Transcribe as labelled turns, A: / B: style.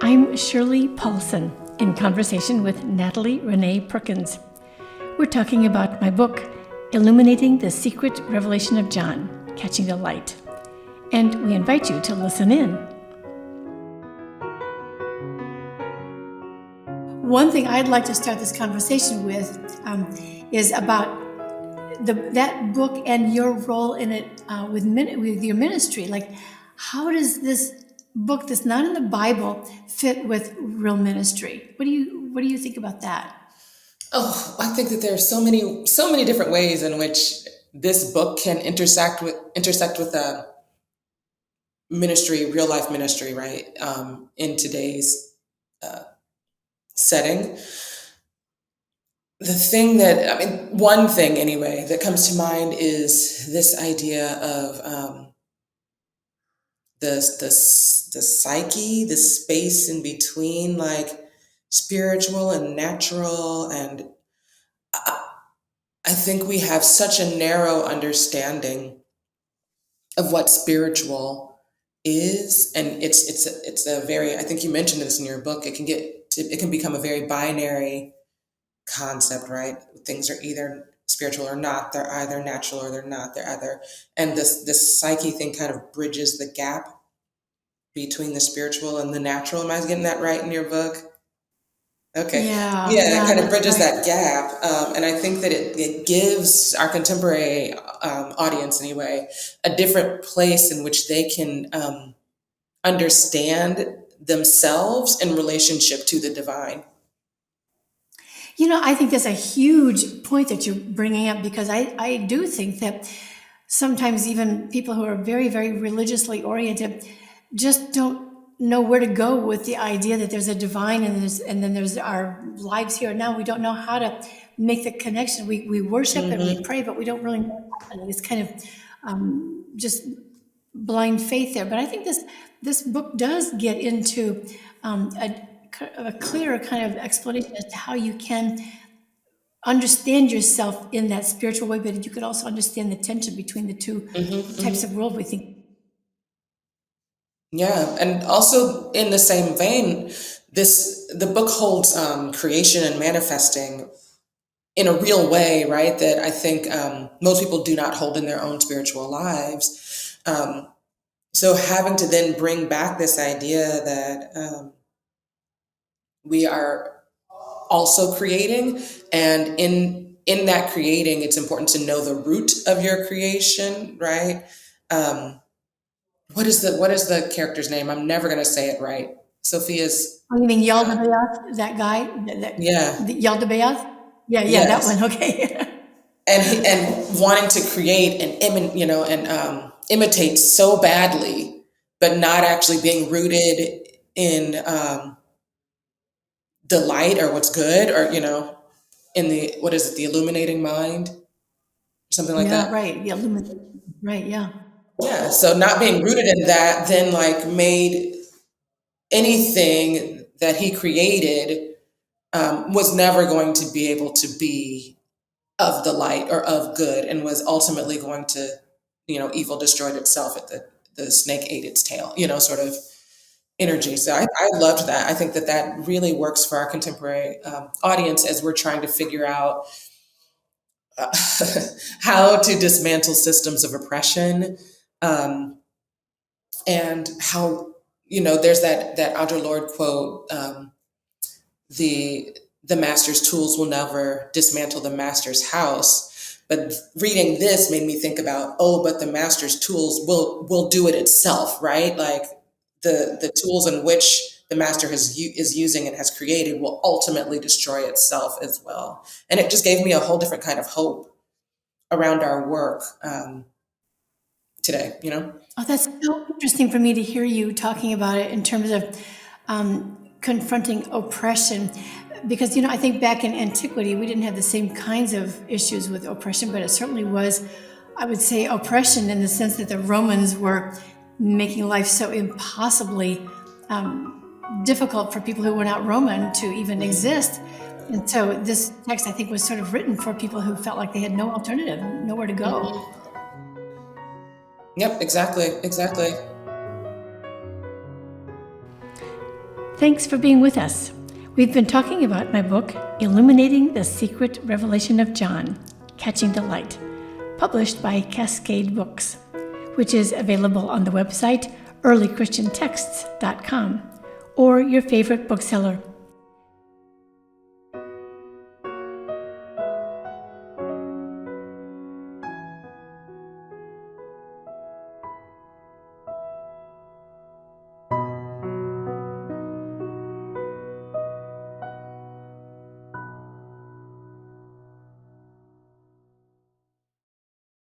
A: I'm Shirley Paulson in conversation with Natalie Renee Perkins. We're talking about my book, Illuminating the Secret Revelation of John, Catching the Light. And we invite you to listen in. One thing I'd like to start this conversation with is about that book and your role in it with your ministry. Like, how does this book that's not in the Bible fit with real ministry? What do you think about that?
B: Oh, I think that there are so many different ways in which this book can intersect with ministry, real life ministry, right? In today's setting. One thing anyway that comes to mind is this idea of the psyche, the space in between, like spiritual and natural. And I think we have such a narrow understanding of what spiritual is, and it's a very, I think you mentioned this in your book, it can become a very binary concept, right? Things are either spiritual or not. They're either natural or they're not. They're either, and this psyche thing kind of bridges the gap between the spiritual and the natural. Am I getting that right in your book? Okay.
A: Yeah,
B: It kind of
A: that's
B: bridges
A: right.
B: that gap. And I think that it gives our contemporary audience, anyway, a different place in which they can understand themselves in relationship to the divine.
A: I think that's a huge point that you're bringing up, because I do think that sometimes even people who are very, very religiously oriented just don't know where to go with the idea that there's a divine and then there's our lives here and now. We don't know how to make the connection. We worship and we pray, but we don't really know what's happening. It's kind of just blind faith there. But I think this book does get into a clearer kind of explanation as to how you can understand yourself in that spiritual way, but you could also understand the tension between the two types of world we think.
B: Yeah, and also in the same vein, the book holds creation and manifesting in a real way, right? That I think most people do not hold in their own spiritual lives. So having to then bring back this idea that we are also creating, and in that creating, it's important to know the root of your creation, right? What is the character's name? I'm never gonna say it right. Sophia's.
A: Oh, you mean Yaldabaoth, that guy?
B: Yeah.
A: Yaldabaoth? Yeah, that
B: Yes.
A: one. Okay.
B: And wanting to create and imitate so badly, but not actually being rooted in the light or what's good, or in the, what is it, the illuminating mind, something like
A: Yeah,
B: that.
A: right. The Illuminating. Right, yeah.
B: Yeah. So not being rooted in that then like made anything that he created was never going to be able to be of the light or of good, and was ultimately going to, evil destroyed itself at the snake ate its tail, sort of energy. So I loved that. I think that really works for our contemporary audience as we're trying to figure out how to dismantle systems of oppression, and how, there's that Audre Lorde quote, the master's tools will never dismantle the master's house. But reading this made me think about, but the master's tools will do it itself, right? Like the tools in which the master is using and has created will ultimately destroy itself as well. And it just gave me a whole different kind of hope around our work today,
A: Oh, that's so interesting for me to hear you talking about it in terms of confronting oppression. Because, I think back in antiquity, we didn't have the same kinds of issues with oppression, but it certainly was, I would say, oppression in the sense that the Romans were making life so impossibly difficult for people who were not Roman to even exist. And so this text, I think, was sort of written for people who felt like they had no alternative, nowhere to go.
B: Yep, exactly.
A: Thanks for being with us. We've been talking about my book, Illuminating the Secret Revelation of John, Catching the Light, published by Cascade Books, which is available on the website earlychristiantexts.com or your favorite bookseller.